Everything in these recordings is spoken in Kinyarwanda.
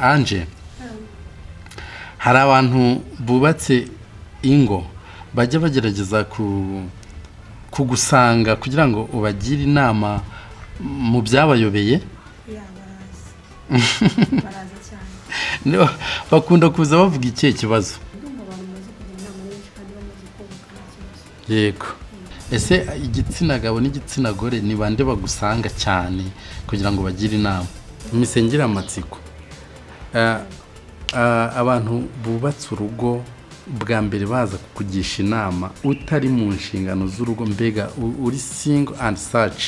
Anje hari abantu bubatse ingo bajya bagerageza kugusanga kugira ngo ubagire inama mu byabayobeye baraza cyane bakunda kuza bavuga ikihe kibazo yego ese igitsina gabo n'igitsina gore ni bande bagusanga cyane kugira ngo bagire inama imisengera amatsiko abantu bubatse urugo bwa mbere baza kukugisha inama utari mu nshingano z'urugo mbega uri single and such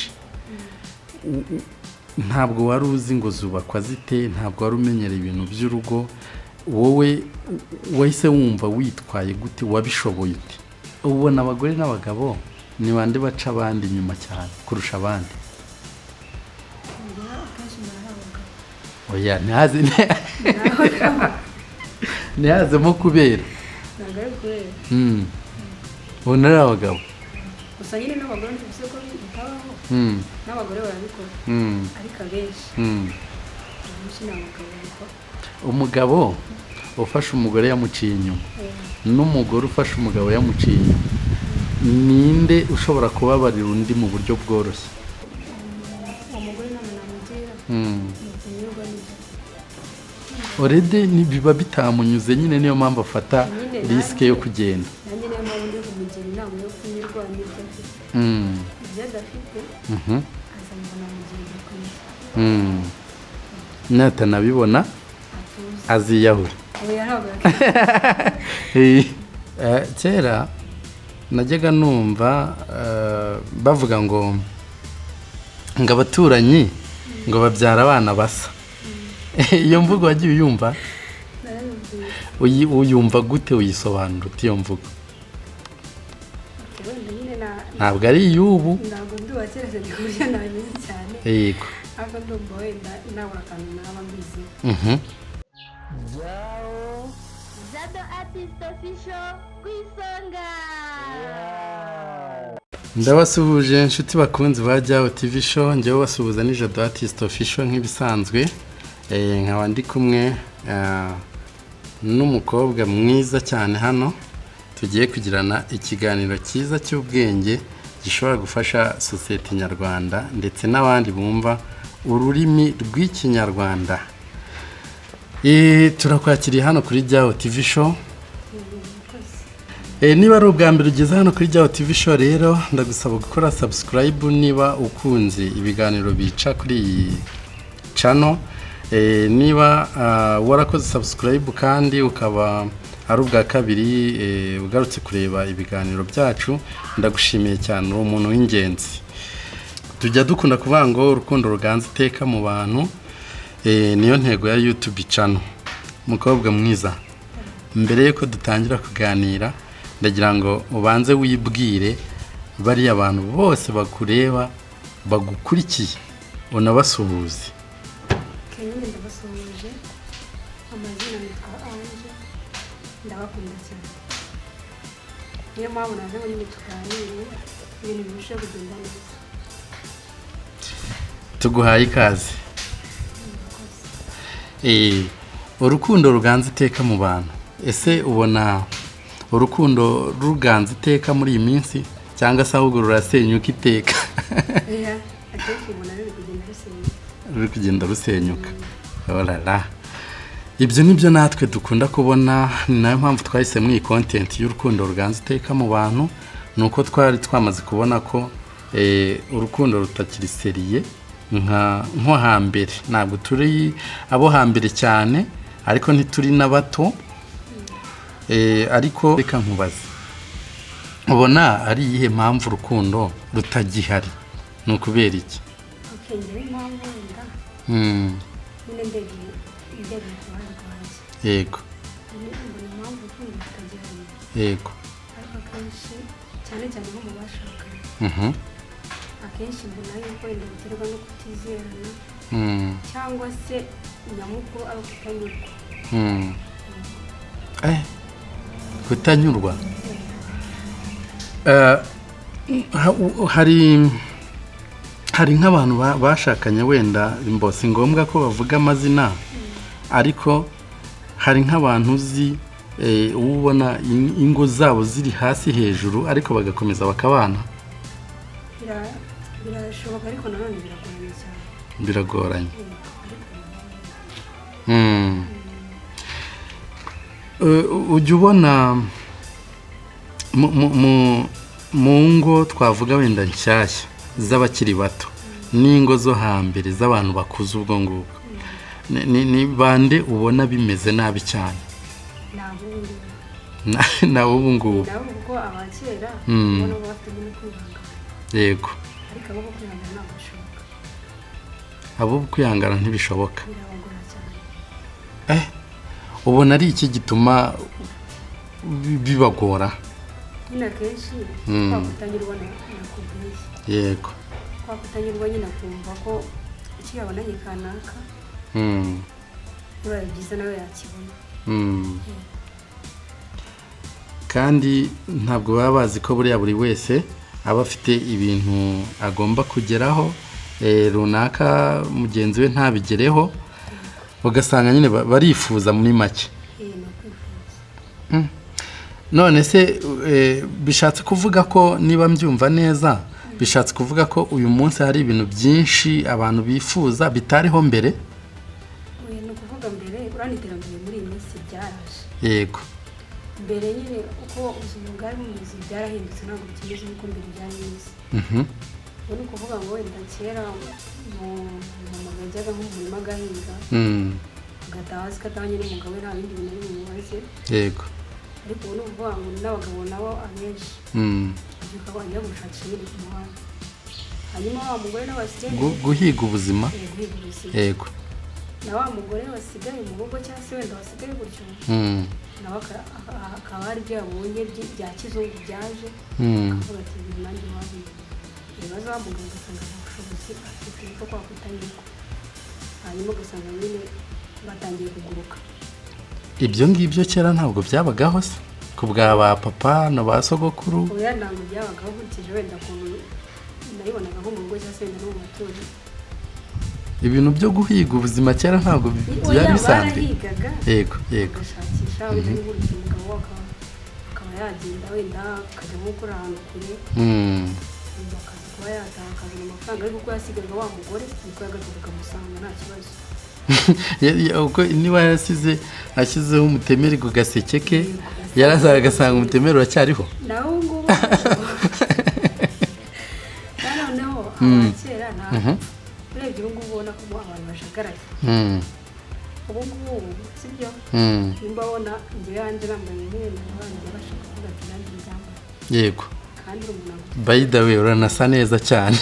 ntabwo wari uzi ngo zubakwa zite ntabwo wari umenyereye ibintu by'urugo wowe wahise wumva witwaye gute wabishoboye ute ubona abagore n'abagabo ni bande baca abandi nyuma cyane kurusha abandi oya ntihazemo kubera ntabwo ari kubera ubona ari abagabo gusa nyine n'abagore ntibivuze ko bitabaho n'abagore barabikora ariko abenshi ni abagabo babikora umugabo ufashe umugore yamuciye inyuma n'umugore ufashe umugabo yamuciye inyuma ninde ushobora kubabarira undi mu buryo bworoshye umugore n'amanamugira ntibinyurwa n'ibyo orede biba bitamunyuze nyine niyo mpamvu afata risike yo kugenda nanjye niyo mpamvu ndi kumugira inama yo kunyurwa n'ibyo afite ibyo adafite azamubona mu gihe gikwiye natanabibona aziyahura kera najyaga numva bavuga ngo abaturanyi ngo babyara abana basa iyo mvugo wagiye uyumva uyumva gute uyisobanura uti iyo mvugo ntabwo ari iy'ubu ntabwo ndubakereze ku buryo nabizi cyane yego ariko ndumva wenda nabura akantu naba mbizi Jado Artist Official ku isonga. ndabasuhuje inshuti bakunzi ba Jao TV show njyewe basuhuza ni Jado Artist Official nk'ibisanzwe nkaba ndi kumwe n'umukobwa mwiza cyane hano tugiye kugirana ikiganiro cyiza cy'ubwenge gishobora gufasha societe nyarwanda ndetse n'abandi bumva ururimi rw'ikinyarwanda turakwakiriye hano kuri Jao TV show niba ari ubwa mbere ugeze hano kuri Jao TV show rero ndagusaba gukora subscribe niba ukunze ibiganiro bica kuri iyi channel niba warakoze subscribe kandi ukaba ari ubwa kabiri ugarutse kureba ibiganiro byacu ndagushimiye cyane uri umuntu w'ingenzi tujya dukunda kuvuga ngo urukundo ruganza iteka mu bantu niyo ntego ya YouTube channel mukobwa mwiza mbere yuko dutangira kuganira ndagira ngo ubanze wibwire bari abantu bose bakureba bagukurikiye unabasuhuze kenyine ndabasuhuje amazina nitwa Anje ndabakunda cyane niyo mpamvu naje ngo nyine tuganire ibintu birushaho kugenda neza tuguhaye ikaze urukundo ruganza iteka mu bantu ese ubona urukundo ruganza iteka muri iyi minsi cyangwa se ahubwo rurasenyuka iteka akenshi umuntu ari kugenda rusenyuka ruri kugenda rusenyuka orara ibyo nibyo natwe dukunda kubona ni nayo mpamvu twahise muri iyi content y'urukundo ruganza iteka mu bantu nuko twari twamaze kubona ko urukundo rutakiri seriye nko hambere ntabwo turi abo hambere cyane ariko ntituri n'abato ariko reka nkubaze ubona ari iyihe mpamvu urukundo rutagihari ni ukubera iki njyewe impamvu wenda nyine ndebye ku ruhande rwanjye yego mbona impamvu urukundo rutagihari yego ariko akenshi cyane cyane nko mu bashakanye akenshi mbona yuko wenda biterwa no kutizerana cyangwa se nyamukuru ari ukutanyurwa kutanyurwa hari nk'abantu bashakanye wenda si ngombwa ko bavuga amazina ariko hari nk'abantu uzi ubona ingo zabo ziri hasi hejuru ariko bagakomeza bakabana. birashoboka ariko nanone biragoranye cyane. Biragoranye. Ujya ubona mu ngo twavuga wenda nshyashya z'abakiri bato n'ingo zo hambere z'abantu bakuze ubwo ngubwo, ni bande ubona bimeze nabi cyane? Nawe ubu ngubu nabo kuko abakera ubona ko bafite n'ukwihangana. Yego. Ariko abo kwihangana ntabwo bishoboka. Abo kwihangana ntibishoboka. Birabagora cyane. Ubona ari iki gituma bibagora? Nyine akenshi twakutanyirwa nakubwiye. Yego. Twakutanyirwa nyine kumva ko icyo yabonanye kanaka bibaye byiza nawe yakibona. Kandi ntabwo baba bazi ko buriya buri wese aba afite ibintu agomba kugeraho runaka mugenzi we ntabigereho, ugasanga nyine barifuza muri make. None se bishatse kuvuga ko niba mbyumva neza, bishatse kuvuga ko uyu munsi hari ibintu byinshi abantu bifuza bitariho mbere? Ni ukuvuga mbere uraniterambere muri iyi minsi byaraje. Yego. Mbere nyine uko ubuzima bwari bumeze byarahindutse ntabwo bikimeze nk'uko mbere byari bimeze. Ni ukuvuga ngo wenda kera umuntu yajyaga nko mu murima agahinga agataha hasi katanye n'umugabo we nta bindi bintu bimubaze. Yego. Ariko ubu ni ukuvuga ngo n'abagabo nabo abenshi byuka bajya gushakisha ibindi ku muhanda, hanyuma wa mugore nawe wasigaye guhiga ubuzima. Yego. Na wa mugore wasigaye mu rugo cyangwa se wenda wasigaye gutyo nawe akaba hari ibyo yabonye bya kizungu byaje akavuga ati ibi nanjye wabiye. Ibibazo wa mugabo ugasanga nta bushobozi afite bwo kwakutanyirwa, hanyuma ugasanga nyine batangiye kuguruka. Ibyo ngibyo kera ntabwo byabagaho se ku bwa ba papa na ba sogokuru? Oya, ntabwo byabagaho nkurikije wenda ukuntu nabibonaga nko mu rugo cyangwa se wenda no mu baturage. Ibintu byo guhiga ubuzima kera ntabwo byari bisanzwe. Yego. Yego. Agashakisha wenda n'uburyo umugabo akaba yagenda wenda akajya nko kuri ahantu kure akaza kuba yataha akazana amafaranga, ariko uko yasigaga wa mugore niko yagaruka akamusanga nta kibazo. Niba ashyizeho umutemeri ku gaseke ke yarazaga agasanga umutemeri uracyariho. nawe ngubu noneho abakera ntabwo urebye ubu ngubu ubona ko abantu bashagaraye. Ubu ngubu sibyo nimba abona njyewe yanjye nambaye imyenda abanjye bashaka kuvuga ati nanjye mbyambara. Yego. kandi umuntu by the way uranasa neza cyane.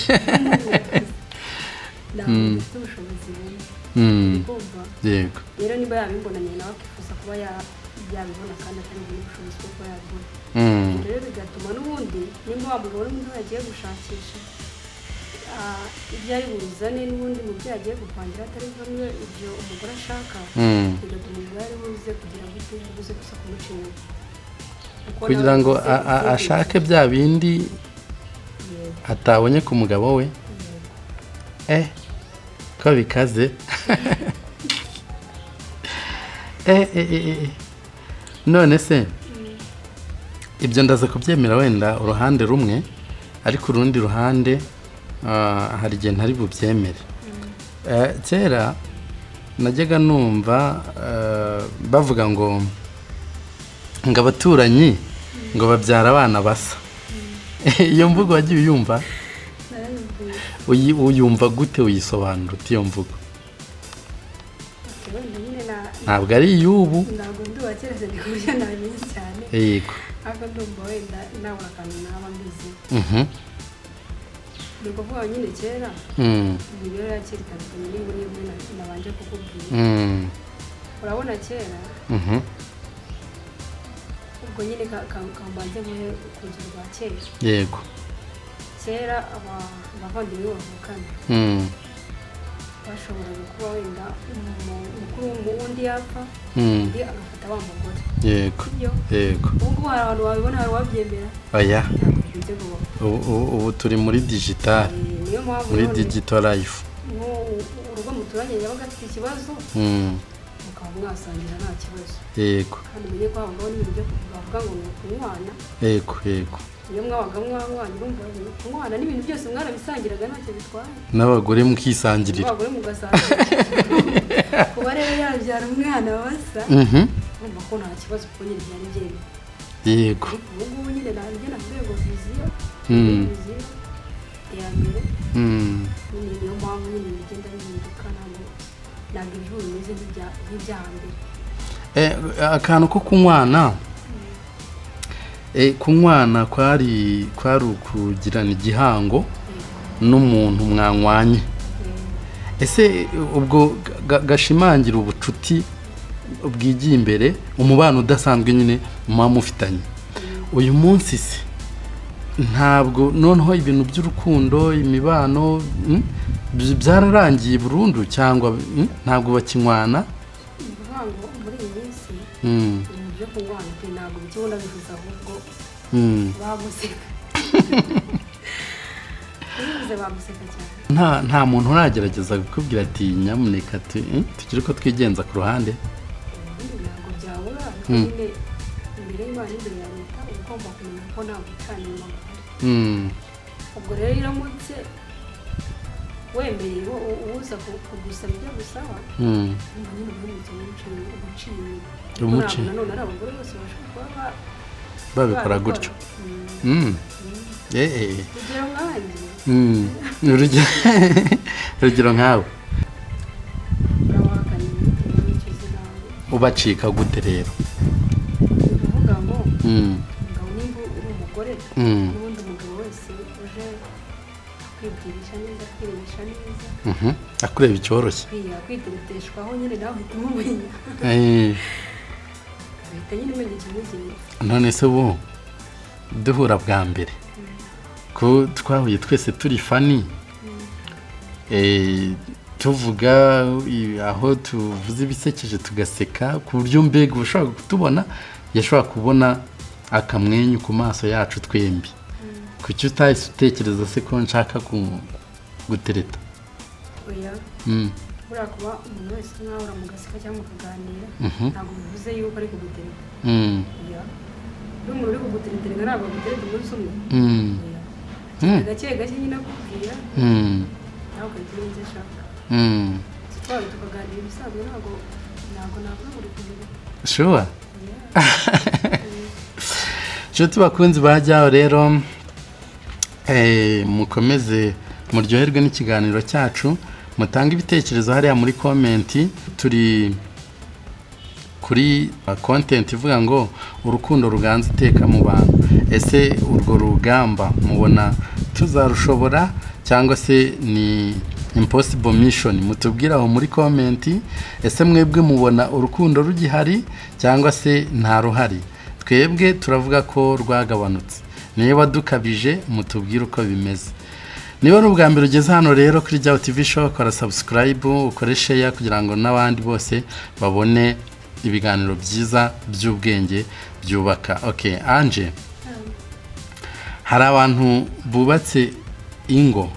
ntabwo ufite ubushobozi bumwe. Yego. Rero niba yabimbonanye nawe akifuza kuba yabibona kandi atari ubushobozi bwo kuba yabibona. Rero bigatuma n'ubundi nimba wa mugabo n'undi yagiye gushakisha ibyo ari buzane n'ubundi mu byo yagiye gupangira atari bimwe ibyo umugore ashaka, bigatuma umugore ari buze kugira ngo buze gusa kumuca inyuma kugira ngo ashake bya bindi atabonye ku mugabo we. Ko bikaze. None se ibyo ndaza kubyemera wenda uruhande rumwe, ariko urundi ruhande hari igihe ntari bubyemere. Kera najyaga numva bavuga ngo abaturanyi ngo babyara abana basa. Iyo mvugo wagiye uyumva? Uyumva gute, uyisobanura uti iyo mvugo? Ntabwo ari iy'ubu. Ntabwo ndubakereze ndi kurya nabizi cyane. Yego. Ariko ndumva wenda nawe akantu naba mbizi. Ni ukuvuga nyine kera imibereho ya kera itandukanye n'imwe nabanje kukubwira. Urabona kera ubwo nyine kambanze muri urugero rwa kera. Yego. Kera abavandimwe bavukana bashoboraga kuba wenda umukuru w'undi yapfa undi agafata wa mugore. Yego. Yego. Ubwo hari abantu babibona, hari uwabyemera. Oya. Ubu turi muri digital. Muri digital life. Urugo muturanye yabaga afite ikibazo mwasangira nta kibazo yego kandi umenye ko habaho n'ibintu byo kuvuga ngo ni ukunywana yego yego iyo mwabaga mwanywanya urumva kunywana n'ibintu byose mwarabisangiraga ntacyo bitwaye n'abagore mukisangirira abagore mugasangira kuba rero yabyara umwana basa urumva ko nta kibazo kuko nyine byari byemewe yego ubu ngubu nyine nanjye navuye ngo viziyo ya mbere niyo mpamvu nyine bigenda bihinduka ntabwo ibyo bimeze nk'ibya mbere akantu ko kunywana kwari ukugirana igihango n'umuntu mwanywanye ese ubwo gashimangira ubucuti bwigiye imbere umubano udasanzwe nyine muba mufitanye uyu munsi se ntabwo noneho ibintu by'urukundo imibano byararangiye burundu cyangwa ntabwo bakinywana ngo muri iyi minsi ibintu byo kunywana ntabwo bikibona bivuze ahubwo baguseka bivuze baguseka cyane nta muntu uragerageza kukubwira ati nyamuneka tugire uko twigenza ku ruhande ntabwo byabura nyine imbere y'Imana imbere ya leta uba ugomba kumenya ko nta gucana inyuma ubwo rero iramutse wemeye uza kugusaba ibyo gusaba nyine ubuhinzi umuciye nanone ari abagore bose bashobora kuba babikora gutyo urugero nkawe ubacika gute rero uvuga ngo umugabo nimba uri umugore n'ubundi umugabo wese uje kwibwirisha neza kwirebesha neza akureba icyoroshye kwitereteshwaho nyine nawe uhita umumenya uhita nyine umenya ikimugenza none se ubu duhura bwa mbere ko twahuye twese turi fani tuvuga aho tuvuze ibisekeje tugaseka ku buryo mbega ushobora kutubona yashobora kubona akamwenyu ku maso yacu twembi kuki utahise utekereza se ko nshaka gutereta oya buriya kuba umuntu wese mwahura mugaseka cyangwa mukaganira ntabwo bivuze yuko ari kugutereta oya iyo umuntu uri kugutereterega ntabwo agutereta umunsi umwe gake gake nyine akubwira nawe ugahita umenya icyo ashaka twawe tukaganira ibisanzwe ntabwo navuga ngo uri kugira shuwa inshuti bakunzi bajyaho rero mukomeze muryoherwe n'ikiganiro cyacu mutange ibitekerezo hariya muri komenti turi kuri content ivuga ngo urukundo ruganza iteka mu bantu ese urwo rugamba mubona tuzarushobora cyangwa se ni impossible mission mutubwira aho muri komenti ese mwebwe mubona urukundo rugihari cyangwa se nta ruhari twebwe turavuga ko rwagabanutse niba dukabije mutubwire uko bimeze niba ari ubwa mbere ugeze hano rero kuri Jyaho TV show kora subscribe ukore share kugira ngo n'abandi bose babone ibiganiro byiza by'ubwenge byubaka okay Anje hari abantu bubatse ingo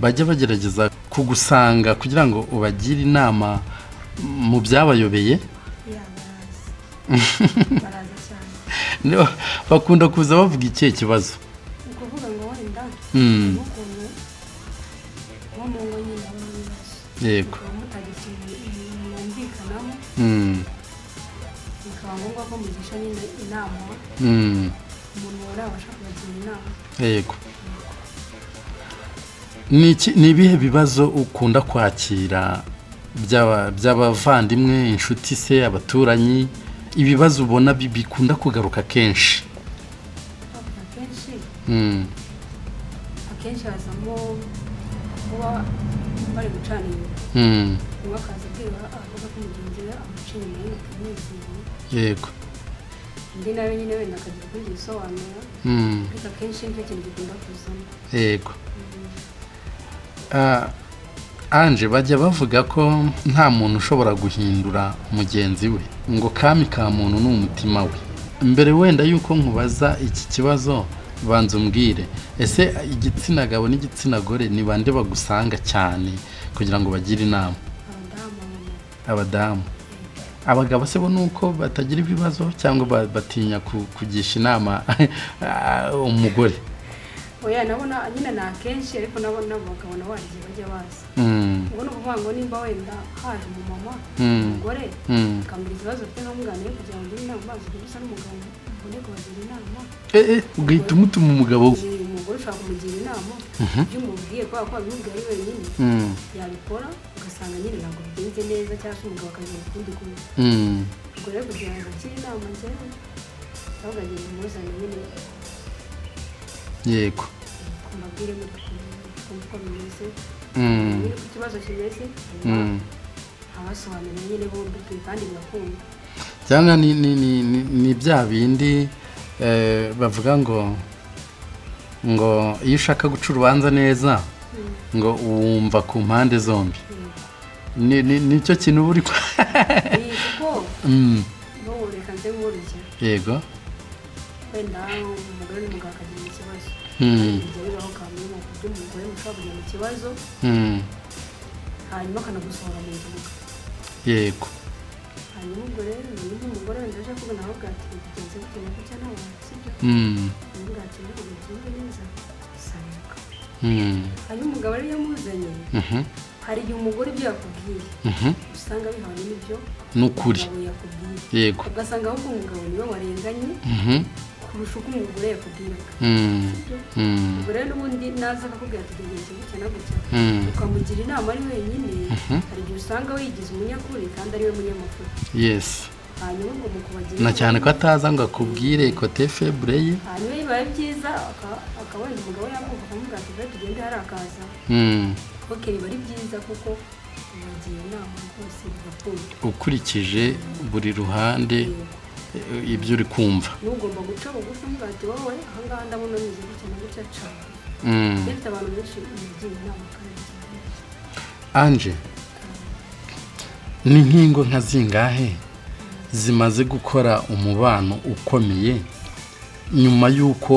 bajya bagerageza kugusanga kugira ngo ubagire inama mu byabayobeye baraza cyane bakunda kuza bavuga ikihe kibazo ukuvuga ngo wenda n'ukuntu nko mu ngo nyine yego mutagize mwumvikanaho bikaba ngombwa ko mugisha nyine inama umuntu urabasha kubagira inama yego ni ibihe bibazo ukunda kwakira by'abavandimwe inshuti se abaturanyi ibibazo ubona bikunda kugaruka kenshi akenshi hazamo kuba bari gucana inyuma umwe akaza abwira avuga ko mugenzi we amuca inyuma y'ukamwizeye yego undi nawe nyine wenda akagira ukundi yisobanura ariko akenshi nicyo kintu gikunda kuzamo yego Anje bajya bavuga ko nta muntu ushobora guhindura mugenzi we ngo kami ka muntu ni umutima we mbere wenda yuko nkubaza iki kibazo banza umbwire ese igitsina gabo n'igitsina gore ni bande bagusanga cyane kugira ngo bagire inama abadamu abagabo se bo nuko batagira ibibazo cyangwa batinya kugisha inama umugore oya nabona nyine na kenshi ariko nabona abagabo nabagiye bajya baza ubwo no kuvuga ngo nimba wenda haje umumama umugore akamubwira ikibazo afite nkamugana kugira ngo ngire inama bazi gusa n'umugabo ubone kubagira inama ugahita umutuma umugabo umugore ushaka kumugira inama iyo umubwiye kubera ko abimubwiye ari wenyine yabikora ugasanga nyine ntabwo bigenze neza cyangwa se umugabo akagira ukundi kumwe ubwo rero kugira ngo akire inama njyewe ahubwo agira umuzane nyine yego kumabwire ngo twumve uko bimeze nyine ku kibazo kimeze abasobanurira nyine bombi kandi birakunda cyangwa ni bya bindi bavuga ngo iyo ushaka guca urubanza neza ngo wumva ku mpande zombi nicyo kintu uba uri kuko n'ubu reka nze nk'urugero yego wenda umugore n'umugabo akagira ikibazo bijya bibaho kamwe mu buryo umugore mushobora kugira ikibazo hanyuma akanagusohora mu nzu yego hanyuma ubwo rero niba umugore wenda aje kubona aho bwati bigenze bitewe n'icyo nawe sibyo niba bwati biri kugenza neza sanuka hanyuma umugabo ariyo yamuzanye hari igihe umugore ibyo yakubwiye usanga bihanye n'ibyo n'ukuri yego ugasanga ahubwo umugabo niwe warenganye kurusha uko umugore yakubwiraga ubwo rero n'ubundi naza akakubwira ati tugenze gutya na gutya ukamugira inama ari wenyine hari igihe usanga wigize umunyakuri kandi ari we munyamakuru yes hanyuma ngo mukubagira na cyane ko ataza ngo akubwire kote febure ye hanyuma bibaye byiza akabona umugabo yakumva akamubwira ati rero tugende hari akaza ok biba ari byiza kuko ubagira inama rwose bigakunda ukurikije buri ruhande ibyo uri kumva n'ugomba guca bugufi umubwira ati wowe ahangaha ndabona neza gutya na gutya cyane ndetse abantu benshi bagira inama kandi Anje ni nkingo nka zingahe zimaze gukora umubano ukomeye nyuma y'uko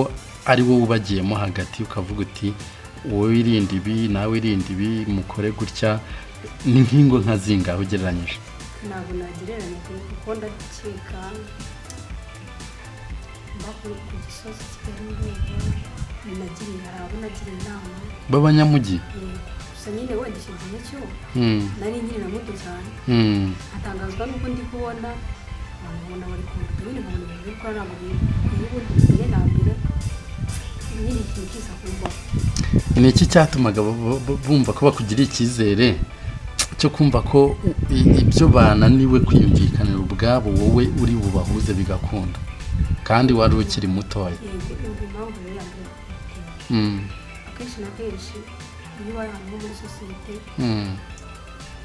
ari wowe ubagiyemo hagati ukavuga uti wowe wirinde ibi nawe wirinde ibi mukore gutya ni nkingo nka zingahe ugereranyije ntabwo nagereranya kuko ndakeka mbakuru ku Gisozi Kigali nagiriye hari abo nagira inama b'abanyamujyi gusa nyine wenda icyo gihe cyo nari nkiri na muto cyane atangazwa n'uko ndi kubona abantu ubona bari kumva nyine nkabona ibintu biri gukora ntabwo ubundi mbere na mbere nyine ikintu kiza kumva ni iki cyatumaga bumva ko bakugiriye icyizere cyo kumva ko ibyo bananiwe kwiyumvikanira ubwabo wowe uri bubahuze bigakunda kandi wari ukiri mutoya impamvu rero akenshi na kenshi iyo ubaye ahantu muri sosiyete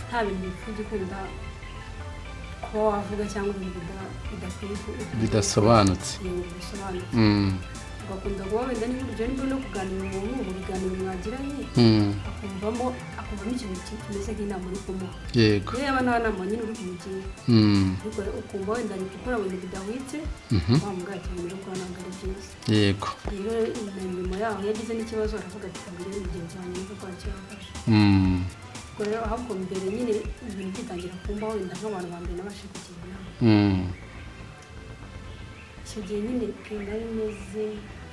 nta bintu bikunda kuba wavuga cyangwa ibintu bidasobanutse ugakunda kuba wenda niba urugero niba no kuganira umuntu mu biganiro mwagiranye akumva ikintu kimeze nk'inama uri kumuha yego iyo yaba nta nama nyine uri kumugira ariko ukumva wenda ari gukora ibintu bidahwitse wamubwira ati ibintu uri gukora ntabwo ari byiza yego rero nyuma yaho yagize n'ikibazo aravuga ati kabiri mugenzi wanjye niko twakirafashe ubwo rero ahubwo mbere nyine ibintu bitangira kumva wenda nk'abantu ba mbere nabashe kugira inama icyo gihe nyine nari meze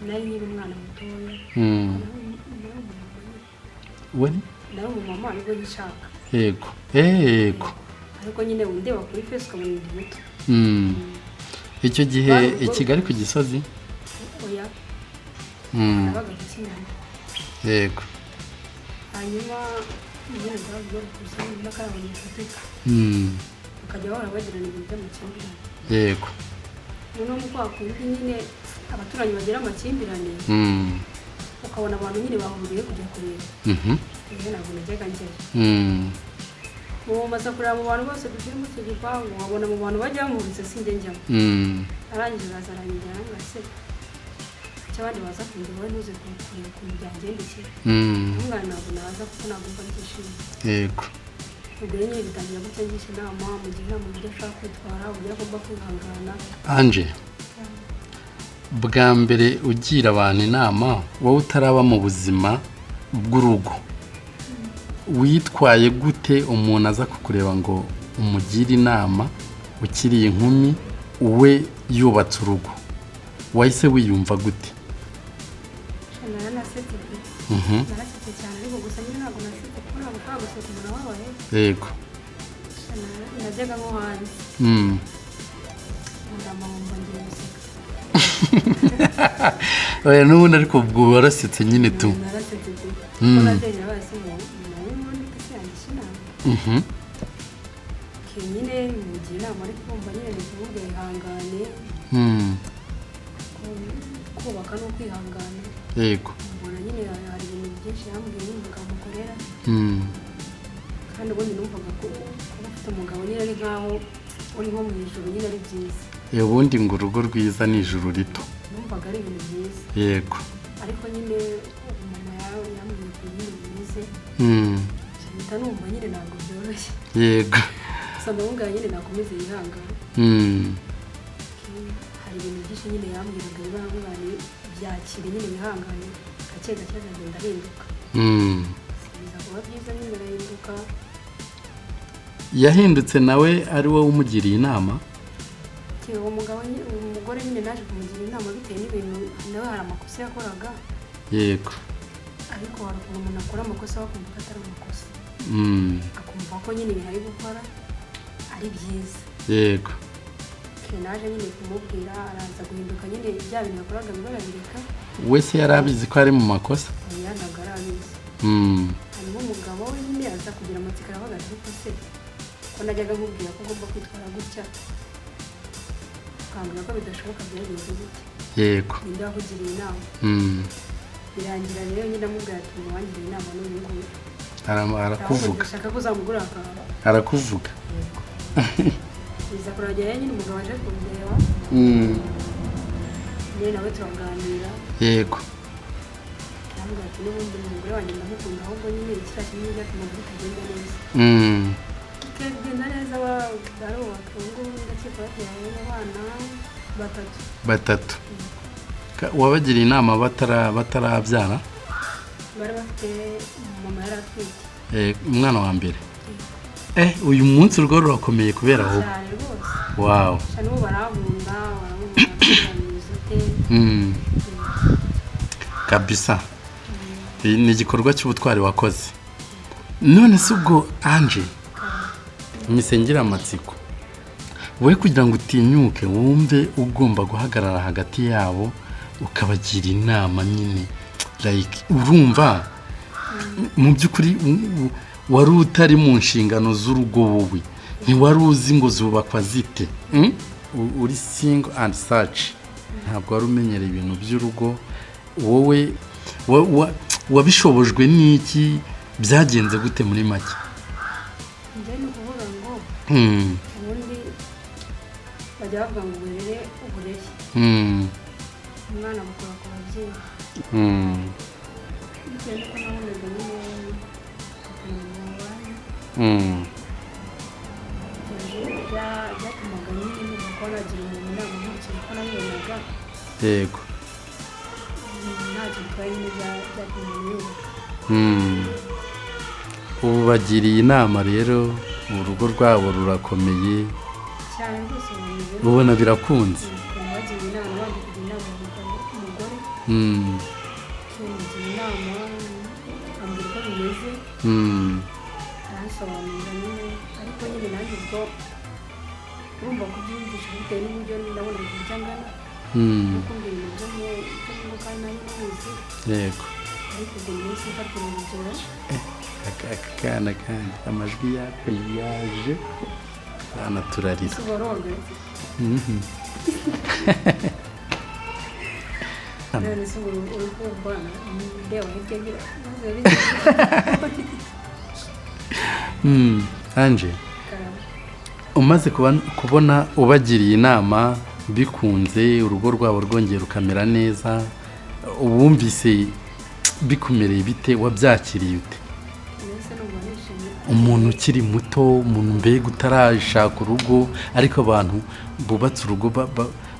nari nyiri umwana mutoya nari umumama nibwo nshaka yego ariko nyine wundeba kuri face ukabona ndi muto icyo gihe i Kigali ku Gisozi oya nabaga Gikinani yego hanyuma nyine ndavuga kuza n'akarabona ifatika bakajya bahora bagirana ibintu by'amakimbirane yego noneho mu kwa kundi nyine abaturanyi bagira amakimbirane ukabona abantu nyine bahuriye kujya kureba rero ntabwo najyaga njyayo ubu maze kureba mu bantu bose dufite muri icyo gipangu wabona mu bantu bajya bamuritse sinjye njyamo arangije araza arangira arangase icyo abandi baza kundeba wowe ntuze kureba ukuntu byangendekeye umwana ntabwo naza kuko ntabwo mba byishimiye yego ubwo rero nyine bitangira gutya ngisha inama mugira inama uburyo ashaka kwitwara uburyo agomba kwihangana Anje bwa mbere ugira abantu inama wowe utaraba mu buzima bw'urugo witwaye gute umuntu aza kukureba ngo umugire inama ukiri inkumi we yubatse urugo wahise wiyumva gute? Narasetse cyane ariko gusa nyine ntabwo nasetse kuko ntabwo ushobora guseka umuntu wabaye. Yego. Najyaga nko hanze ndamahomba ngiye guseka. Oya n'ubundi ariko ubwo warasetse nyine tu. Narasetse tu kuko nabyenya bose nawe muri kese yanjye inama nyine mugiye inama ariko kumva nyine ni kuvuga ihangane kubaka no kwihangana. Yego. Mbona nyine hari ibintu byinshi yambwiye n'umugabo mukorera kandi ubundi numvaga ko kuba ufite umugabo nyine ari nkaho uri nko mu ijuru nyine ari byiza. Ubundi ngo urugo rwiza ni ijuru rito. Numvaga ari ibintu byiza. Yego. Ariko nyine mama yawe yambwiye ko nyine bimeze mpita numva nyine ntabwo byoroshye. Yego. gusa ndabunga nyine nakomeze yihangana. Hari ibintu byinshi nyine yambwiraga ibangane byakira nyine bihangane gake gake agenda ahinduka. Sibiza kuba byiza nyine arahinduka. Yahindutse nawe ari wowe umugiriye inama? Umugore nyine naje kumugira inama bitewe n'ibintu nawe hari amakosa yakoraga. Yego. Ariko hari ukuntu umuntu akora amakosa akumva ko atari amakosa. Akumva ko nyine ibintu ari gukora ari byiza. Yego. Naje nyine kumubwira araza guhinduka nyine bya bintu yakoraga bibarabireka. Wese yarabizi ko ari mu makosa? Ntabwo arabizi. Hanyuma umugabo we nyine aza kugira amatsiko aravuga ati ariko se ko najyaga mubwira ko ugomba kwitwara gutya ukambwira ko bidashoboka byagenze gutya. Yego. Ninde wakugiriye inama? Birangira rero nyine amubwira ati wangiriye inama n'uyu nguyu. Arakuvuga. Ashaka ko uzamugura akaba. Arakuvuga. Biza kuragera nyine umugabo aje kumureba. Nyine nawe turaganira. Yego. Ntabwo ati n'ubundi umugore wanjye ndamukunda ahubwo nyine ikira kimwe cyatuma bitagenda neza. Kugenda neza baro watungu ndakeka yawe n'abana batatu. Wabagiriye inama batarabyara? Bari bafite mama yaratwite. Umwana wa mbere. Uyu munsi urwo rurakomeye kubera aho. Wow. Cyane ubu barabunda kabisa. Ni igikorwa cy'ubutwari wakoze. None se ubwo Ange imisengera amatsiko we kugira ngo utinyuke wumve ugomba guhagarara hagati yabo ukabagira inama nyine like urumva mu byukuri wari utari mu nshingano z'urugo wowe ntiwari uzi ngo zubakwa zite uri single and such ntabwo wari umenyereye ibintu by'urugo wowe wabishobojwe n'iki byagenze gute muri make? ubundi bajya bavuga ngo uburere umwana mukora ku babyeyi bitewe n'uko nabonaga nyine byatumaga nyine nuko nagira umuntu inama nkurikije ko nabonaga yego ntacyo bitwaye nyine byatuma umuntu yubaka. ubu bagiriye inama rero urugo rwabo rurakomeye cyane rwose ubona birakunze. bagira inama bandi kugira inama umugore kugira inama ambwira uko bimeze arasobanurira nyine ariko nyine nanjye ubwo urumva kubyiyumvisha bitewe n'uburyo ndabona uburyo angana nuko mbwira ibintu byo mu kandi nayo muzi. Yego. ariko ubwo munsi mfatira urugero akana kandi amajwi yako yaje bana turarira. none se uri kumva ndeba hirya Ange umaze kubona ubagiriye inama bikunze urugo rwabo rwongera rukamera neza ubumvise bikumereye bite wabyakiriye ute? Umuntu ukiri muto umuntu mbega utarashaka urugo ariko abantu bubatse urugo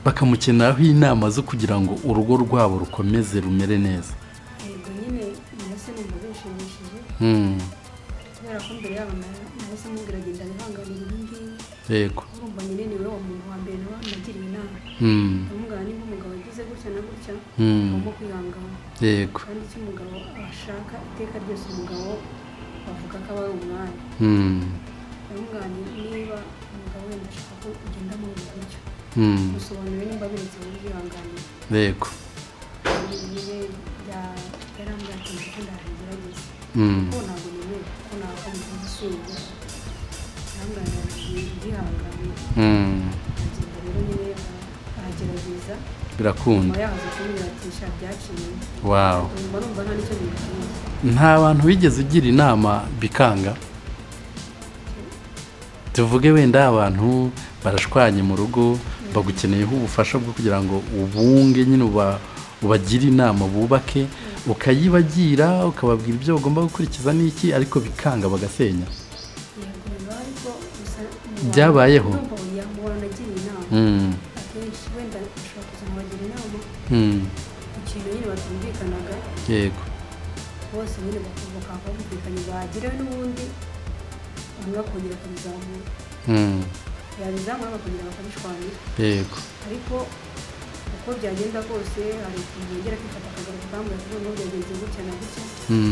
bakamukeneraho inama zo kugira ngo urugo rwabo rukomeze rumere neza. Yego nyine nahise numva bishimishije kubera ko mbere yabo nahise mubwira agenda bihanganira ibi ngibi. Yego. Urumva nyine ni nagiriye inama ndamubwira niba umugabo agize gutya na gutya agomba kwihangana yego kandi icyo umugabo ashaka iteka ryose umugabo bavuga ko aba ari umwanya ndamubwira niba umugabo wenda ashaka ko ugenda muri ubu buryo musobanurire nimba biretse buryihanganira yego niwe yarambwira ati ndetse ndagerageza kuko ntabwo nemera kuko ntabwo mbizi isura yarambwira ndyihanganira agenda rero nyine aragerageza birakunda nyuma yaho aza kumbwira ati sha byaciye wow mba numva nta n'icyo bibwiye nta bantu bigeze ugira inama bikanga tuvuge wenda abantu barashwanye mu rugo bagukeneyeho ubufasha bwo kugira ngo ubunge nyine ubagire inama bubake ukayibagira ukababwira ibyo bagomba gukurikiza n'iki ariko bikanga bagasenya byabayeho nagiye inama akenshi wenda ushobora kuza mubagira inama ikintu nyine batumvikanaga yego bose nyine bakaba bumvikanye bagiraho n'ubundi umwe akongera akabizamura yabizamura bakongera bakabishwanira yego ariko uko byagenda kose hari ukuntu yongera kwifata akagaruka akambwira ati noneho byagenze gutya na gutya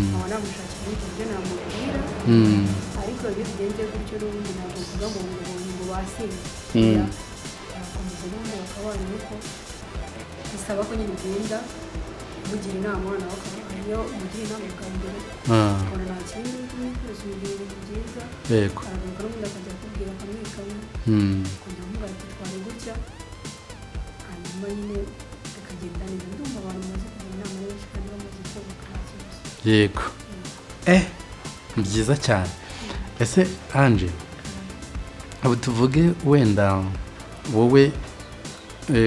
nkaba namushakira ubundi buryo namubwira ariko iyo bigenze gutyo n'ubundi ntabwo mvuga ngo basinze barakomeza n'ubundi bakabana ariko bisaba ko nyine ugenda umugira inama nawe akaba iyo umugira inama bwa mbere ukabona nta kindi n'ikoresha ibintu byiza yego aragaruka n'ubundi akajya akubwira akamwikamo kugira ngo ati twari gutya hanyuma nyine bikagenda neza ndumva abantu bamaze kugira inama benshi kandi bamaze kubaka nta kibazo yego ni byiza cyane ese Ange abo tuvuge wenda wowe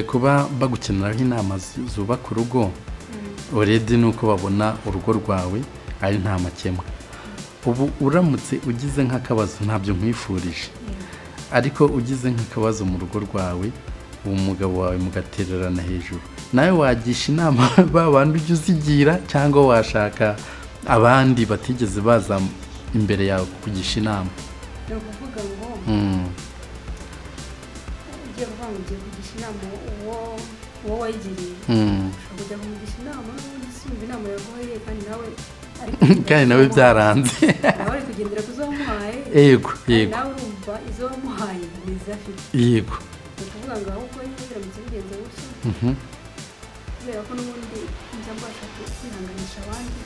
kuba bagukeneraho inama zubaka urugo urede nuko babona urugo rwawe ari nta makemwa ubu uramutse ugize nk'akabazo ntabyo nkwifurije ariko ugize nk'akabazo mu rugo rwawe uwo mugabo wawe mugatererana hejuru nawe wagisha inama babandi ujya uzigira cyangwa washaka abandi batigeze baza imbere yawe kugisha inama ni ukuvuga ngo ugiye kuvuga ngo ugiye kugisha inama uwo wayigiriye ushobora kujya kumugisha inama n'ubundi simba inama yaguhaye kandi nawe byaranze nawe ari kugendera ku zo wamuhaye yego yego nawe urumva izo wamuhaye ni izo afite yego ni ukuvuga ngo ahubwo niba biramutse bigenze gutya kubera ko n'ubundi njya mbasha kwihanganisha abandi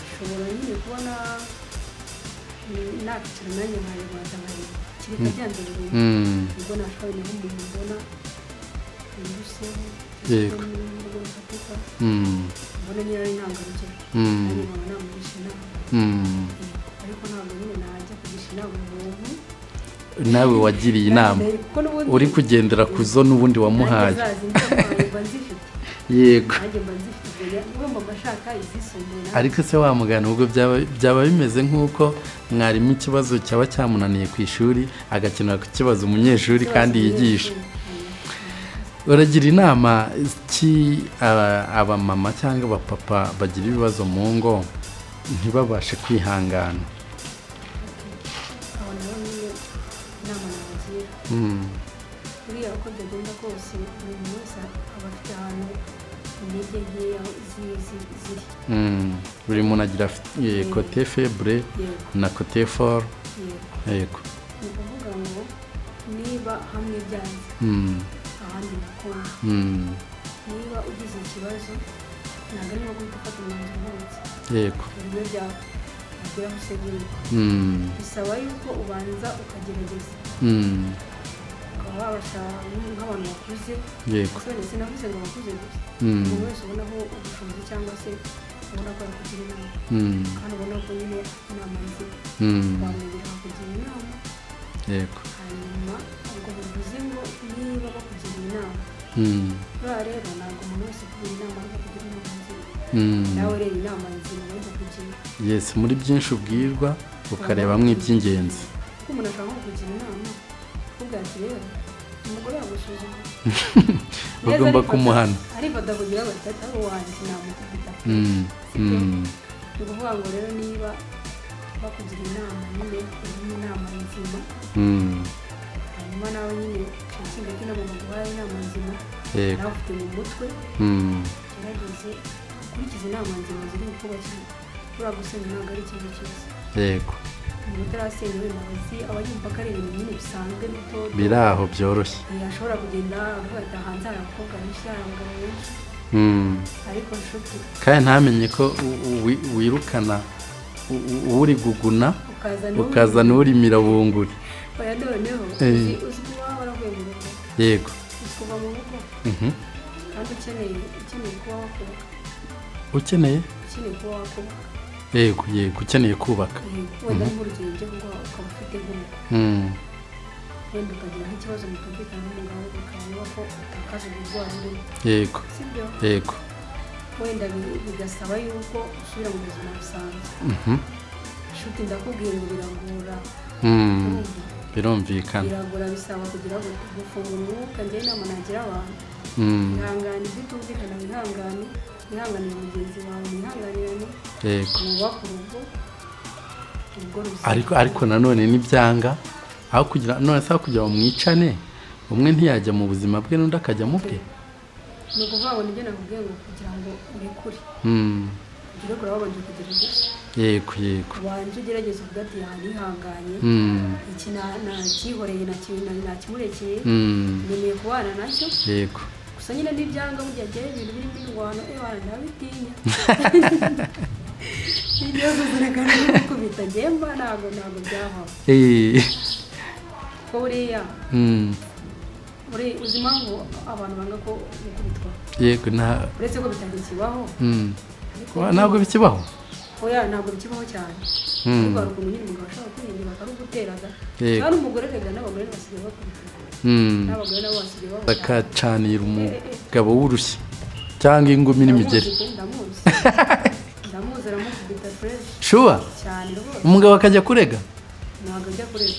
ushobora nyine kubona nakicara nanjye nkareba nkareba kireka byanze burundu ubwo nashobora nk'umuntu mbona ibiruseho yego n'urugo rufatika mbona nyine ari intangarugero nanjye nkaba namugisha inama ariko ntabwo nyine najya kugisha inama umuntu nawe wagiriye inama uri kugendera ku zo n'ubundi wamuhaye yego ariko se wamugana ubwo byaba bimeze nk'uko mwarimu ikibazo cyaba cyamunaniye ku ishuri agakenera kukibaza umunyeshuri kandi yigisha uragira inama ki abamama cyangwa abapapa bagira ibibazo mu ngo ntibabashe kwihangana buriya uko byagenda kose buri muntu wese aba afite ahantu intege nkeya ziri buri muntu agira kote febure na kote foro yego ni ukuvuga ngo niba hamwe byanze ahandi nakunda niba ugize ikibazo ntabwo ari ngombwa gufata umwanzuro wose yego ibyo byageraho usebye bisaba yuko ubanza ukagerageza ukaba wabasha nk'abantu bakuze yego ndetse navuze ngo bakuze gusa umuntu wese ubonaho ubushobozi cyangwa se ubona ko yakugira inama kandi ubona ko nyine inama nziza bamwegera kugira inama yego hanyuma ubwo bivuze ngo niba bakugira inama buriya rero ntabwo umuntu wese kugira inama ariko kugira inama nziza nawe rero inama nzima nawe kukugira yesi muri byinshi ubwirwa ukarebamo iby'ingenzi kuko umuntu ashobora nko kukugira inama akubwira ati rero umugore yagusuzuma ugomba kumuhana arifata kugira ngo atari ari uwanjye namukubita ni ukuvuga ngo rero niba bakugira inama nyine urimo inama nzima hanyuma hanyuma nawe nyine ukinga kino mu guhaye inama nzima Yego. nawe ufite mu mutwe Mm. gerageze ukurikize inama nzima ziri kubakira uriya gusenya ntabwo ari ikintu cyiza Yego. umuntu utarasenya wenda abazi aba yumva ko ari ibintu nyine bisanzwe bito Biri aho byoroshye. ashobora kugenda avuga ati hanze hari abakobwa benshi hari abagabo benshi Mm. ariko nshuti kandi ntamenye ko wirukana uri guguna ukaza n'urimira bunguri. oya noneho uzi kuba waravuye mu rugo Yego. uzi kuva mu rugo kandi ukeneye kuba wakubaka Ukeneye kuba wakubaka yego ukeneye kubaka. wenda nk'urugero ibyo ngo ukaba ufite nk'urugo wenda ukagira nk'ikibazo mutumvikana n'umugabo ukabona ko utakaza uburwayi urimo Yego. sibyo Yego. wenda bigasaba yuko usubira mu buzima busanzwe nshuti ndakubwira ngo biragora birumvikana biragora bisaba kugira ngo gufungura umwuka njyewe inama nagira abantu ihangane ibyo utumvikana wihanganire mugenzi wawe mwihanganirane Yego. mwubake urugo ariko nanone n'ibyanga aho kugira none se kugira ngo mwicane umwe ntiyajya mu buzima bwe n'undi akajya mu bwe. ni ukuvuga ngo nibyo nakubwiye ngo kugira ngo urekure ugire kure wabanje kugira ingufu. Yego. Wanje ugerageza uvuga ati yanihanganye iki nakihoreye nakimurekeye nemeye kubana nacyo. Yego. Gusa nyine n'ibyanga burya agiye ibintu birimo indwano wana ndabitinya n'igihe kuzirekana no gukubita ngemba ntabwo byabaho ko buriya uzi impamvu abantu banga ko gukubitwa. Yego. Uretse ko bitakibaho ntabwo bikibaho. Oya ntabwo bikibaho cyane ariko hari ukuntu nyine umugabo ashobora kwirinda bakaruguteraga kandi umugore rega n'abagore basigaye bakubita n'abagore nabo basigaye bakubita bakacanira umugabo w'urushyi cyangwa ingumi n'imigeri. ndamuzi aramukubita fresh shuwa cyane rwose umugabo akajya kurega. ntabwo ajya kurega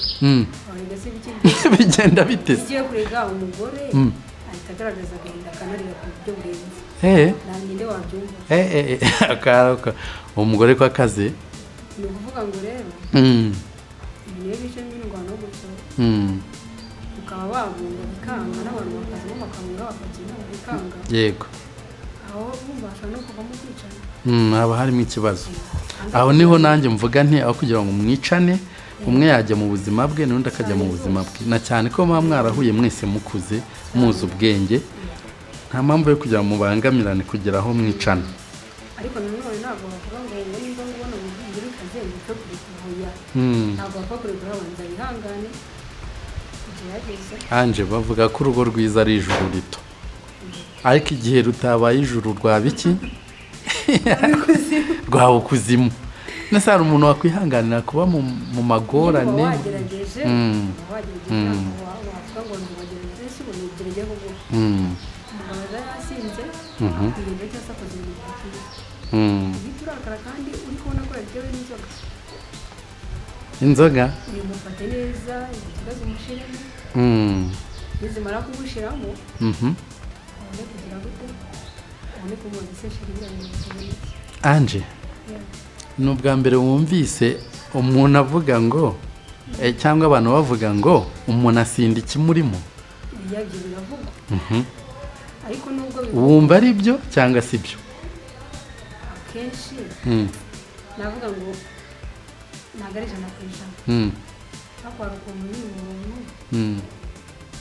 warega se bigenda bite? ugiye kurega umugore ahita agaragaza agahinda akanarira ku buryo burenze nanjye nde wabyumva umugore ko akaze ni ukuvuga ngo rero ibintu iyo bice n'indwano gutyo ukaba wabunga bikanga n'abantu bakazamo bakabunga bakagira bikanga. Yego. aho bumva no kuvamo kwicana haba harimo ikibazo. Aho niho nanjye mvuga nti aho kugira ngo mwicane umwe yajya mu buzima bwe n'undi akajya mu buzima bwe na cyane ko muba mwarahuye mwese mukuze muzi ubwenge nta mpamvu yo kugira ngo mubangamirane kugera aho mwicana. ariko nanone ntabwo bavuga ngo niba ubona ubuvuzi bikaze ngo kubihuya ntabwo bapfa kurekura abanza bihangane kugerageza. Anje bavuga ko urugo rwiza ari ijuru rito ariko igihe rutabaye ijuru rwa biki rwa ukuzimu. Nese hari umuntu wakwihanganira kuba mu magorane wagerageje wavuga ngo ntibagerageze si ubu ntigerege ahubwo umugabo yarasinze akwirinda cyangwa se akoze ibintu byiza uhita urakara kandi uri kubona ko yaryohewe inzoga mufate neza ikibazo umushiremo nizimara kugushiramo ubone kugira gute ubone kumubona ese shirira mu buzima. Anje ni ubwa mbere wumvise umuntu avuga ngo cyangwa abantu bavuga ngo umuntu asinda ikimurimo. Ibyo biravugwa ariko nubwo wumva ari byo cyangwa si byo? Akenshi navuga ngo ntabwo ari ijana ku ijana ariko hari ukuntu n'umuntu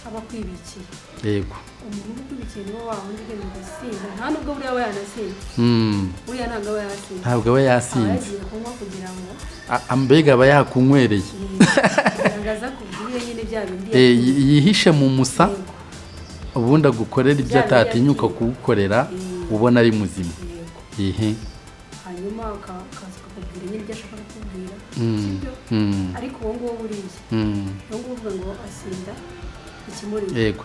aba akwibikiye. Yego. umuntu uba ukwibikiye niwo wa wundi ugenda ugasinda nta nubwo buriya aba yanasinze buriya ntabwo aba yasinze aba yagiye kunywa kugira ngo mbega aba yakunywereye agaragaza kubwire nyine bya bindi yihishe mu musa ubundi agukorera ibyo atatinyuka kugukorera ubona ari muzima. hanyuma akaza kakubwira nyine ibyo ashaka kukubwira sibyo ariko uwo nguwo buriya uwo nguwo uvuga ngo asinda ikimurimo. Yego.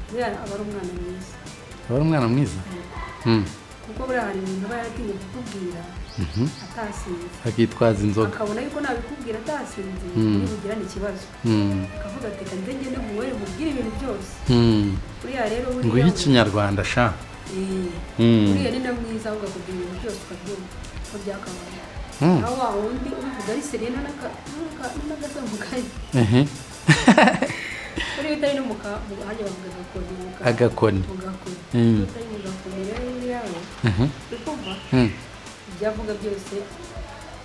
buriya aba ari umwana mwiza. aba ari umwana mwiza kuko buriya hari ibintu aba yaratinye kukubwira atasinze akitwaza inzoga akabona yuko nabikubwira atasinze ntibugirane ikibazo akavuga ati reka nze ngende nkuwere mubwire ibintu byose. buriya rero nguhe ikinyarwanda sha buriya ni na mwiza ahubwo akubwira ibintu byose ukabyumva ko byakabaye aho wa wundi ubivuga ari seriye n'agasambukaye Kuri utari no hajya bavuga agakoni utari mu gakoni rero yawe ukumva ibyavuga byose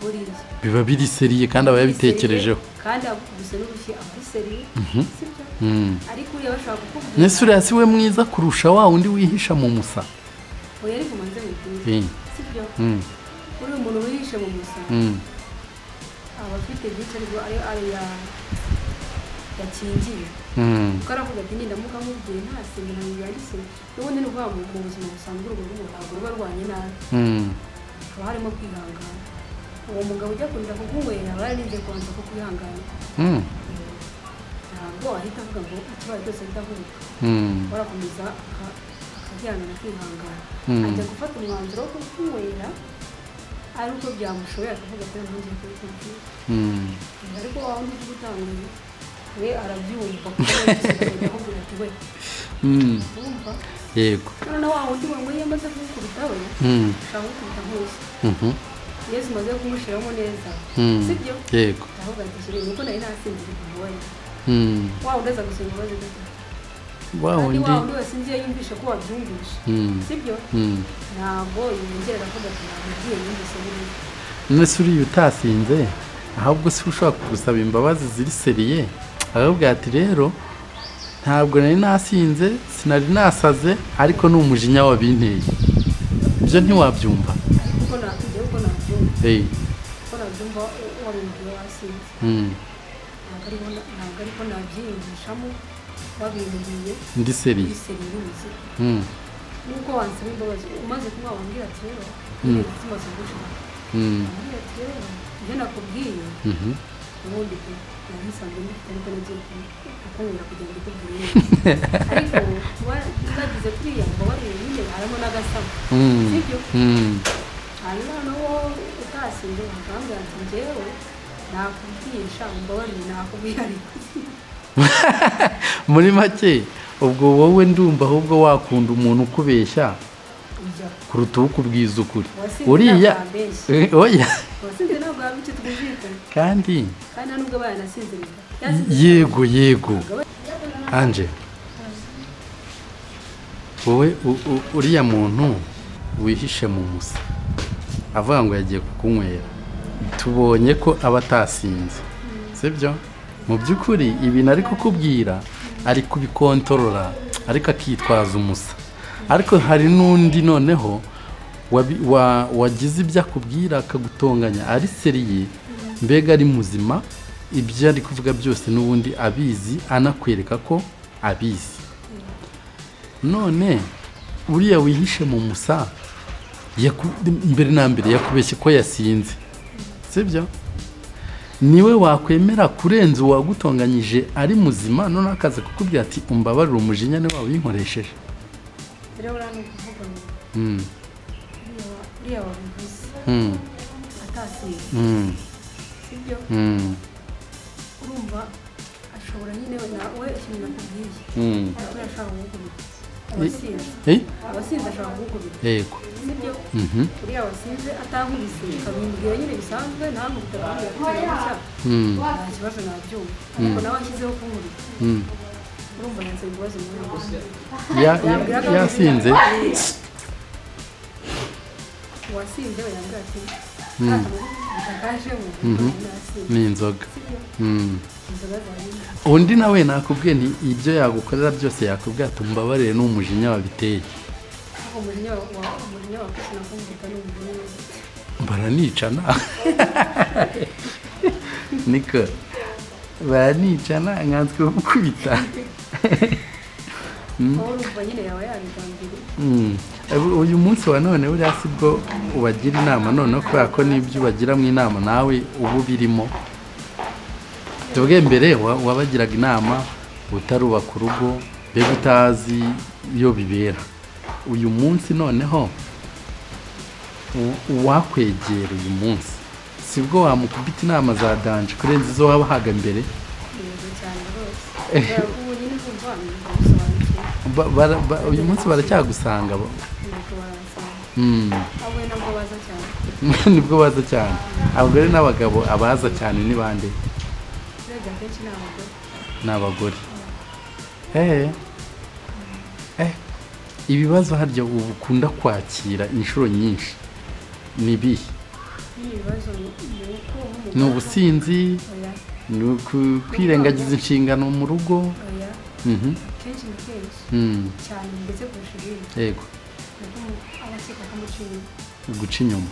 buriya biba biri seriye kandi aba yabitekerejeho kandi gusa n'urushyi aba ari seriye sibyo ariko uriya bashaka kukubwira nese uriya si we mwiza kurusha wa wundi wihisha mu musa oya ariko manze mubwire sibyo uri umuntu wihishe mu musa aba afite byinshi ariko ari yakingiye kuko aravuga ati nindamuka mubwiye ntasinda ntabwo yanditse n'ubundi ni ukuvuga mu buzima busanzwe urugo ntabwo ruba rwanye nabi haba harimo kwihangana uwo mugabo ujya kurira kukunywera aba yararinze kubanza kukwihangana ntabwo ahita avuga ngo ikibazo cyose ahita avuga barakomeza akajyana kwihangana ajya gufata umwanzuro wo kukunywera ari uko byamushoboye akavuga ko yamwongeye kubikubwira ariko wa wundi uri gutangira we arabyumva kuko yakubwira ati we wumva yego noneho wa wundi we iyo amaze kumukubita we ushaka gukubita hose yesu umaze kumushyiramo neza sibyo yego aravuga ati shire nuko nari nasinzira kuva we wa wundi aza gusenga maze gata wa wundi wese ngiye yumvisha ko wabyumvisha sibyo ntabwo yongera avuga ati ntabwo ugiye yumvise buriya nese uriya utasinze ahubwo si ushobora gusaba imbabazi ziri seriye aravuga ati rero ntabwo nari nasinze sinari nasaze ariko ni umujinya wabinteye ibyo ntiwabyumva kuko nabyumva uko nabyumva warumbye wasinze ntabwo ariko nabyiyumvishamo wabimbwiye ndi seriye y'ubuzima nuko wansaba imbabazi umaze kuba wambwira ati rero zimaze gushaka wambwira ati rero ibyo nakubwiye ubundi nari nsanzwe mbifite ariko nagiye kukubwira kugira ngo ikubwire ariko wagize kuriya ngo wariye nyine harimo n'agasama sibyo hanyuma noneho utasinze bakambwira ati njyewe nakubwisha mbabarire nakubwira ariko muri make ubwo wowe ndumva ahubwo wakunda umuntu ukubeshya kuruta ukubwiza ukuri uriya oya wasinze ntabwo waba icyo twumvikana kandi nubwo bayanasinze yego anje wowe uriya muntu wihishe mu musa avuga ngo yagiye kukunywera tubonye ko aba atasinze sibyo mu by'ukuri ibintu ari kukubwira ari kubikontorora ariko akitwaza umusa ariko hari n'undi noneho wagize ibyo akubwira akagutonganya ari seriye mbega ari muzima ibyo ari kuvuga byose n'ubundi abizi anakwereka ko abizi none uriya wihishe mu musa mbere na mbere yakubeshye ko yasinze sibyo niwe wakwemera kurenza uwagutonganyije ari muzima none akaza kukubwira ati umbabarire umujinya ni wawe uyinkoresheje rero uriya ni ukuvuga ngo uriya wabivuze atasinze sibyo urumva ashobora nyine we ikintu nakubwiye ariko yashaka kugukubita abasinze ashobora kugukubita yego sibyo uriya wasinze atankubise ukabimbwira nyine bisanzwe ntamukubita akambwira ko nta kibazo nabyumva ariko nawe ashyizeho kunkubita urumva yansaba imbabazi muri uwo yasinze uwasinze we yambwira ati bitakajemo ni inzoga undi nawe nakubwiye nti ibyo yagukorera byose yakubwira ati umbabarire n'umujinya wabiteye umujinya wakoze nakubwita n'umujinya baranicana niko baranicana nkanswe gukubita urumva nyine yaba yabigambiriye uyu munsi wa none buriya si bwo ubagira inama noneho kubera ko n'ibyo ubagiramo inama nawe uba ubirimo tuvuge mbere wabagiraga inama utarubaka urugo mbega utazi iyo bibera uyu munsi noneho uwakwegera uyu munsi si bwo wamukubita inama za danje kurenza izo wabahaga mbere uyu munsi baracyagusanga nibwo baza cyane abagore n'abagabo abaza cyane ni bande ni abagore ibibazo harya ubu ukunda kwakira inshuro nyinshi ni ibihe? n'ibibazo ni ubusinzi, ni kwirengagiza inshingano mu rugo? oya kenshi na kenshi cyane ndetse kurusha ibindi yego abakeka akamuca inyuma. guca inyuma.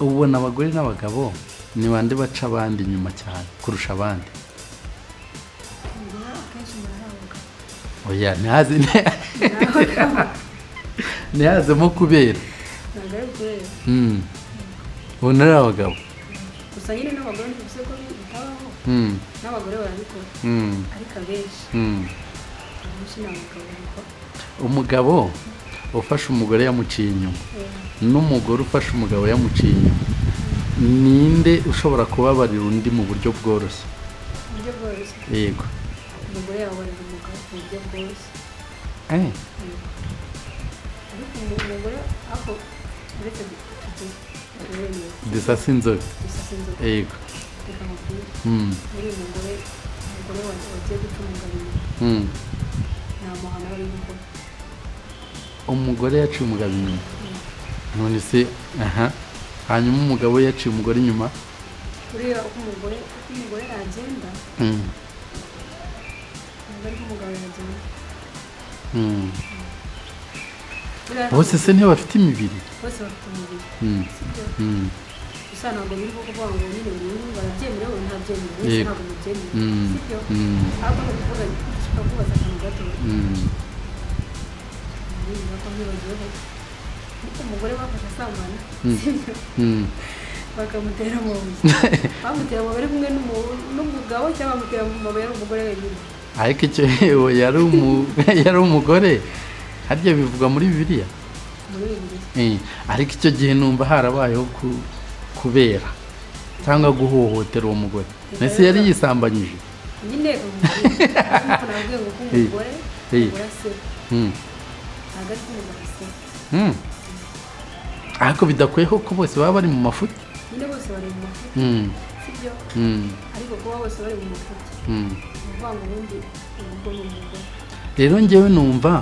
ubona abagore n'abagabo ni bande baca abandi inyuma cyane kurusha abandi? akenshi murahabwa oya ntihazemo kubera ntabwo ari kubera ubona ari abagabo gusa nyine n'abagore ntibivuze ko bitabaho n'abagore barabikora ariko abenshi abenshi ni abagabo babikora. umugabo ufashe umugore yamuciye inyuma n'umugore ufashe umugabo yamuciye inyuma, ninde ushobora kubabarira undi mu buryo bworoshye? mu buryo bworoshye yego umugore yababarira umugabo mu buryo bworoshye. ariko umugore aho uretse dusasa inzobe. yego reka mubwire muri uyu umugore wagiye guca umugabo inyuma nta muhano bari gukora. umugore yaciye umugabo inyuma none se hanyuma umugabo yaciye umugore inyuma. uriya uko umugore yagenda ntabwo ariko umugabo yagenda. bose se niyo bafite imibiri? bose bafite umubiri sibyo gusa ntabwo biri kuvuga ngo nyine buri umwe barabyemera we ntabyemera wese ntabwo mubyemera sibyo ahubwo ni ukuvuga dushaka kubaza akantu gato niba ko ntibagiweho umugore bafashe asambana sibyo bakamutera amabuye bamutera amabuye ari kumwe n'umugabo cyangwa bamutera amabuye ari umugore wenyine. ariko icyo yari umugore harya bivugwa muri Bibiliya? muri Bibiliya ariko icyo gihe numva harabayeho kubera cyangwa guhohotera uwo mugore. mbese yari yisambanyije nyine nabwiye ngo ko umugore aseba ntabwo ari ko umugabo aseba ariko bidakwiyeho ko bose baba bari mu mafuti. nyine bose bari mu mafuti sibyo ariko kuba bose bari mu mafuti ni ukuvuga ngo ubundi urugo ni umugore. rero njyewe numva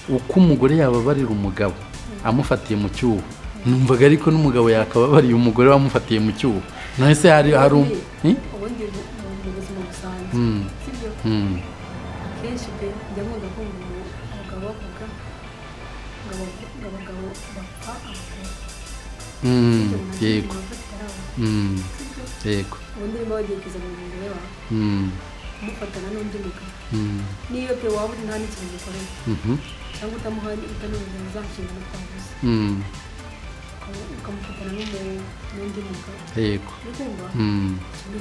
uko umugore yababarira umugabo amufatiye mu cyuho, numvaga ariko n'umugabo yakababariye umugore wamufatiye mu cyuho. none se hari ubundi mu buzima busanzwe sibyo akenshi pe njya nkunda kumva abagabo bavuga ngo abagabo bapfa abagabo yego yego ubundi urimo wagiye kuzana umugore wawe umufatana n'undi mugabo niyo pe waba uri nta n'ikintu gikorera cyangwa utamuhanye utamubwira za nshingano twavuze ukamufatana n'undi mugabo. yego ukumva ni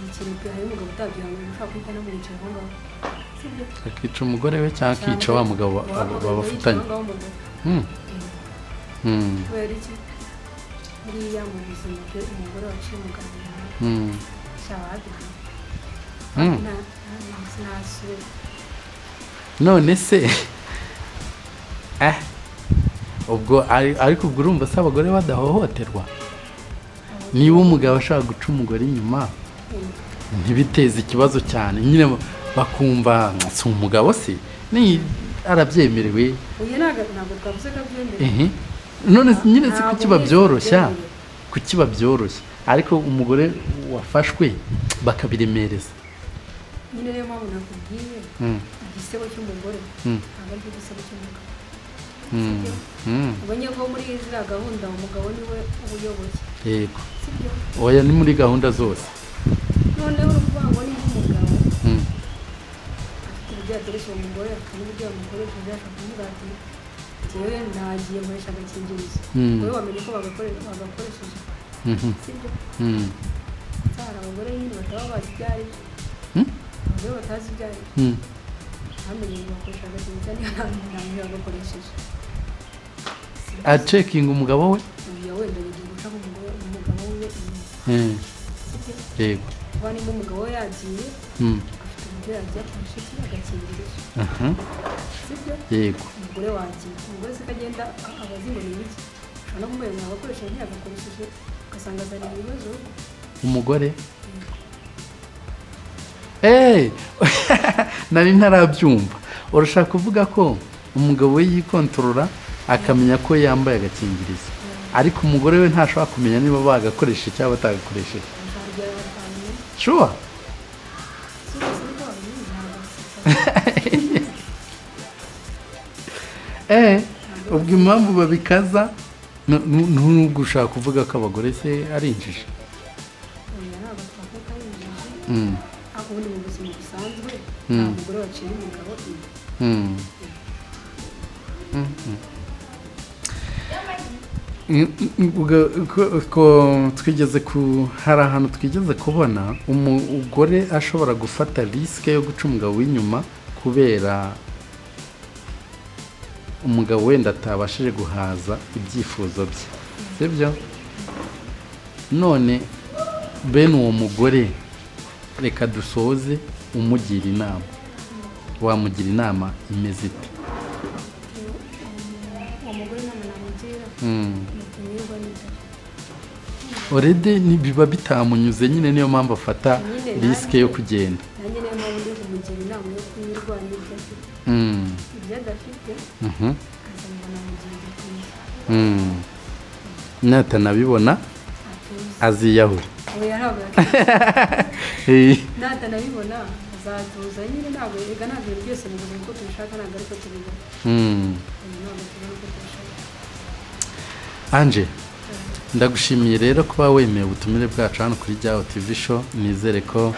ikintu pe hari umugabo utabyihangana ushobora guhita anamwicara aho ngaho sibyo akica umugore we cyangwa akica wa mugabo babafatanye. kubera iki buriya mu buzima bwe umugore waciye umugabo shabaduha ntasubira. none se ubwo ariko ubwo urumva se abagore badahohoterwa? niba umugabo ashaka guca umugore inyuma ntibiteze ikibazo cyane, nyine bakumva si umugabo se ni arabyemerewe. ntabwo twavuze ko abyemerewe. none nyine si kukiba byoroshya ariko umugore wafashwe bakabiremereza. nyine niyo mpamvu nakubwiye igisebo cy'umugore ntabwo ari igisebo cy'umugabo. ubonye ko muri ziriya gahunda umugabo niwe ubuyobozi. yego oya ni muri gahunda zose. noneho uruvuga ngo niba umugabo afite uburyo yakoresha uwo mugore afite n'uburyo yamukoresheje ashaka kumubwira ati njyewe nagiye nkoresha agakingirizo wowe wamenye ko bagakoresheje sibyo hari abagore nyine bataba bazi ibyo ari byo abagore batazi ibyo ari byo bamenye ngo bakoresha agakingirizo niyo nta muntu yagakoresheje acekinga umugabo we wenda yagiye guca umugabo we sibyo yego kuba niba umugabo we yagiye afite uburyo yagiye akoresha iki agakingirizo sibyo yego umugore wagiye umugore se kagenda abazi ngo ni ibiki ushobora no kumubwira ngo agakoresheje ntiyagakoresheje ugasanga azanira ibibazo umugore nari ntarabyumva. Urashaka kuvuga ko umugabo we yikontorora akamenya ko yambaye agakingirizo, ariko umugore we ntashobora kumenya niba bagakoresheje cyangwa batagakoresheje. Sure. Ubwo impamvu babikaza nubwo ushaka kuvuga ko abagore se ari injiji. aho ni mu buzima busanzwe nta mugore waciye umugabo twigeze hari ahantu twigeze kubona umugore ashobora gufata risike yo guca umugabo w'inyuma kubera umugabo wenda atabashije guhaza ibyifuzo bye, sibyo? None bene uwo mugore reka dusoze umugira inama, wamugira inama imeze ite? Already biba bitamunyuze nyine, niyo mpamvu afata risike yo kugenda. nanjye niyo mpamvu ndi kumugira inama yo kunyurwanya ibyo afite ibyo adafite akazamubona mu gihe gikwiye. Natanabibona aziyahura. natanabibona azatuza nyine, ntabwo ibyo byose mu buzima uko tubishaka ntabwo ariko tubibona. ntabwo tubona uko tubishaka. Anje, ndagushimiye rero kuba wemeye ubutumire bwacu hano kuri Jyaho TV show. Nizere ko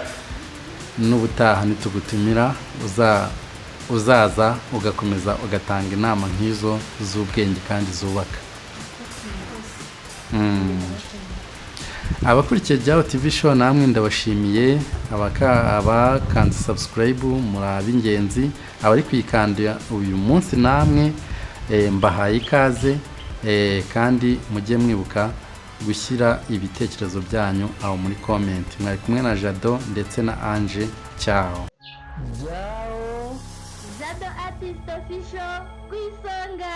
n'ubutaha nitugutumira uzaza ugakomeza ugatanga inama nk'izo z'ubwenge kandi zubaka. Abakurikiye Jyaho TV show namwe ndabashimiye, abakanze subscribe muri ab'ingenzi, abari kwikandira uyu munsi namwe mbahaye ikaze. Kandi mujye mwibuka gushyira ibitekerezo byanyu aho muri comment. Mwari kumwe na Jado ndetse na Ange. Ciao. Jado Artist Official ku isonga.